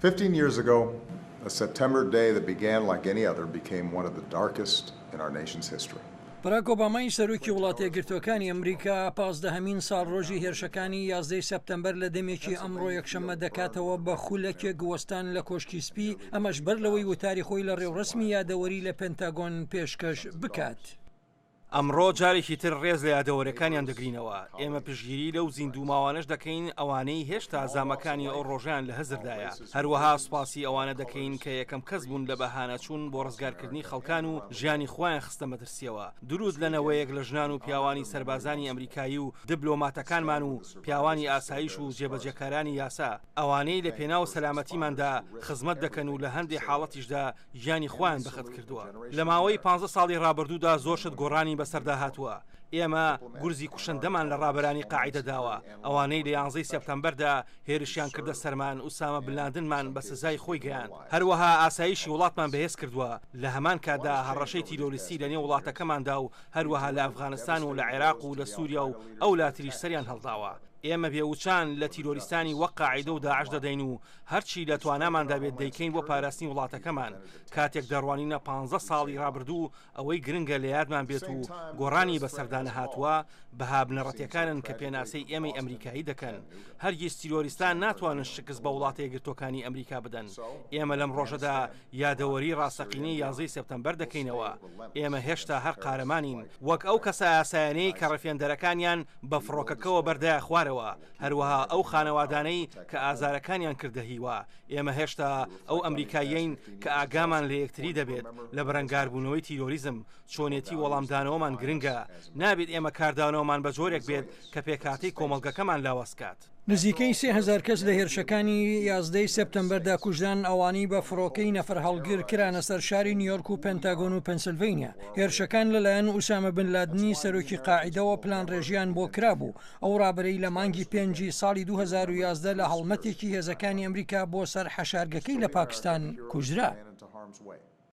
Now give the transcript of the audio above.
15 years ago, a September day that began like any other became one of the darkest in our nation's history. باراک ئۆبامای سەرۆکی وڵاتە یەکگرتووەکانی ئەمریکا 15مین ساڵ ڕۆژی هێرشەکانی 11 سەپتەمبەر لە دەمێکی ئەمڕۆ یەکشەممە دەکاتەوە بە خولەکێک گوەستان لە کۆشکی سپی، ئەمەش بەر لەوەی وتاری خۆی لە ڕێوڕسمی یادەوەری لە پێنتاگۆن پێشکەش بکات. ئەمڕۆ جارێکی تر ڕێز لە یادەوەرەکانیان دەگرینەوە. ئێمە پشگیری لەو زیندوو ماوانش دەکەین ئەوانەی هێشتا زامەکانی ئەو ڕۆژیان لە هەزردایە. هەروەها سوپاسی ئەوانە دەکەین کە یەکەم کەس بوون لە بەهانە چوون بۆ ڕزگارکردنی خەڵکان و ژیانی خۆیان خستە مەترسیەوە. دروست لەنەوەیەک لە ژنان و پیاوانی سەربازانی ئەمریکایی و دیبلۆماتەکانمان و پیاوانی ئاسایش و جێبەجێکارانی یاسا، ئەوانەی لە پێناو سەلامەتیماندا خزمەت دەکەن و لە هەندێک حاڵەتیشدا ژیانی خۆیان بەخەت کردووە. لە ماوەی 15 ساڵی ڕابردوودا زۆر شت گۆڕانی بەسەردا هاتووە. ئێمە گورزی کوشندەمان لە ڕابەرانی قاعیدە داوە، ئەوانەی لە 11 سەپتەمبەردا هێرشیان کردە سەرمان ئوسامە بن لادنمان بە سزای خۆی گەیاند. هەروەها ئاسایشی وڵاتمان بەهێز کردووە. لە هەمان کاتدا هەڕەشەی تیرۆریستی لە نێو وڵاتەکەماندا و هەروەها لە ئەفغانستان و لە عێراق و لە سووریا و ئەو لاتریش سەریان هەڵداوە. ئێمە بێوچان لە تیرۆریستانی وەک قاعیدە و داعش دەدەین و هەرچی لە تواناماندا بێت دەیکەین بۆ پاراستنی وڵاتەکەمان. کاتێک دەڕوانینە 15 ساڵی ڕابردوو ئەوەی گرنگە لە یادمان بێت و گۆڕانی بەسەردانە هاتووە بەها بنەڕەتیەکانن کە پێناسەی ئێمەی ئەمریکایی دەکەن. هەرگیز تیرۆریستان ناتوانن شکست بە وڵاتە یەکگرتووەکانی ئەمریکا بدەن. ئێمە لەم ڕۆژەدا یادەوەری ڕاستەقینەی 11 سەپتەمبەر دەکەینەوە. ئێمە هێشتا هەر قارەمانین وەک ئەو کەسە ئاسایانەی کە ڕەفێندەرەکانیان بە فڕۆکەکەوە بەردایە خوارەوە، هەروەها ئەو خانەوادانەی کە ئازارەکانیان کردە هیوا. ئێمە هێشتا ئەو ئەمریکاییین کە ئاگامان لە یەکتری دەبێت لە بەرەنگاربوونەوەی تیرۆریزم. چۆنێتی وەڵامدانەوەمان گرنگە، نابێت ئێمە کاردانەوەمان بە جۆرێک بێت کە پێکاتی کۆمەڵگەکەمان لاوەسکات. نزیکەی 3000 کەس لە هێرشەکانی 11 سەپتەمبەردا کوژدان، ئەوانی بە فڕۆکەی نەفر هەڵگر کرانە سەر شاری نیویۆرک و پێنتاگۆن و پەنسیلڤینیا. هێرشەکان لەلایەن ئوسامە بن لادنی سەرۆکی قاعیدەوە پلان ڕێژیان بۆ کرابوو. ئەو ڕابرەی لە مانگی 5 ساڵی 2011 لە هەڵمەتێکی هێزەکانی ئەمریکا بۆ سەر حەشارگەکەی لە پاکستان کوژرا.